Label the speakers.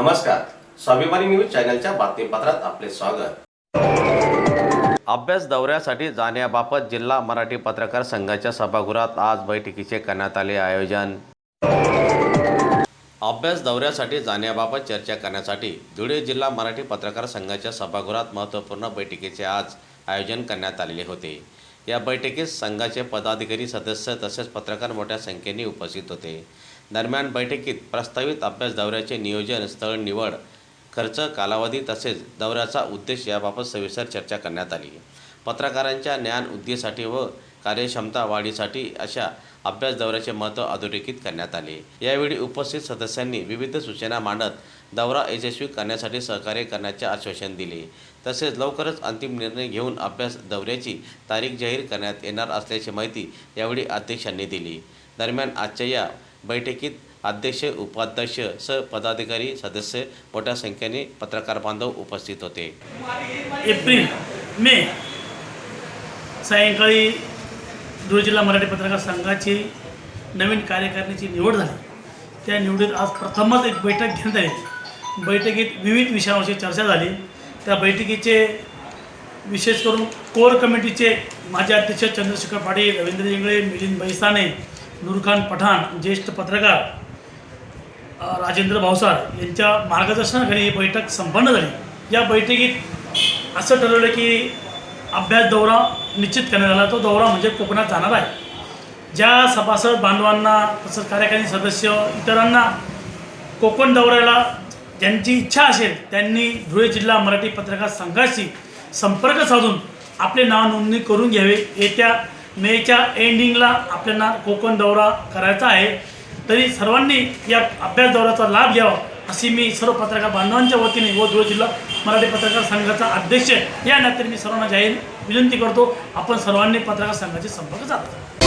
Speaker 1: नमस्कार, स्वाभिमानी न्यूज चॅनलच्या बातमीपत्रात आपले स्वागत। अभ्यास दौऱ्यासाठी जाण्याबाबत जिल्हा मराठी पत्रकार संघाच्या सभागृहात आज बैठकीचे करण्यात आले आयोजन। अभ्यास दौऱ्यासाठी जाण्याबाबत चर्चा करण्यासाठी धुळे जिल्हा मराठी पत्रकार संघाच्या सभागृहात महत्त्वपूर्ण बैठकीचे आज आयोजन करण्यात आलेले होते। या बैठकीत संघाचे पदाधिकारी, सदस्य तसेच पत्रकार मोठ्या संख्येने उपस्थित होते। दरम्यान बैठकीत प्रस्तावित अभ्यास दौऱ्याचे नियोजन, स्थळ निवड, खर्च, कालावधी तसेच दौऱ्याचा उद्देश याबाबत सविस्तर चर्चा करण्यात आली। पत्रकारांच्या ज्ञान वृद्धीसाठी व कार्यक्षमता वाढीसाठी अशा अभ्यास दौऱ्याचे महत्त्व अधोरेखित करण्यात आले। यावेळी उपस्थित सदस्यांनी विविध सूचना मांडत दौरा यशस्वी करण्यासाठी सहकार्य करण्याचे आश्वासन दिले। तसेच लवकरच अंतिम निर्णय घेऊन अभ्यास दौऱ्याची तारीख जाहीर करण्यात येणार असल्याची माहिती यावेळी अध्यक्षांनी दिली। दरम्यान आजच्या या बैठकीत अध्यक्ष, उपाध्यक्ष सह पदाधिकारी, सदस्य मोठ्या संख्येने पत्रकार बांधव उपस्थित होते।
Speaker 2: एप्रिल मे सायंकाळी धुळे जिल्हा मराठी पत्रकार संघाची नवीन कार्यकारिणीची निवड झाली। त्या निवडीत आज प्रथमच एक बैठक घेण्यात आली। बैठकीत विविध विषयांवरची चर्चा झाली। त्या बैठकीचे विशेष करून कोर कमिटीचे माजी अध्यक्ष चंद्रशेखर पाटील, रवींद्र इंगळे, मिलिंद बैसाने, नूरखान पठाण, ज्येष्ठ पत्रकार राजेंद्र भावसार यांच्या मार्गदर्शनाखाली ही बैठक संपन्न झाली। या बैठकीत असं ठरवलं की अभ्यास दौरा निश्चित करण्यात आला। तो दौरा म्हणजे कोकणात जाणार आहे। ज्या सभासद बांधवांना तसंच कार्यकारी सदस्य इतरांना कोकण दौऱ्याला ज्यांची इच्छा असेल त्यांनी धुळे जिल्हा मराठी पत्रकार संघाशी संपर्क साधून आपले नाव नोंदणी करून घ्यावे। येत्या मेच्या एंडिंगला आपल्याला कोकण दौरा करायचा आहे, तरी सर्वांनी या अभ्यास दौऱ्याचा लाभ घ्यावा अशी मी सर्व पत्रकार बांधवांच्या वतीने व धुळे जिल्हा मराठी पत्रकार संघाचा अध्यक्ष या नात्याने मी सर्वांना जाहीर विनंती करतो, आपण सर्वांनी पत्रकार संघाचे संपर्क साधा।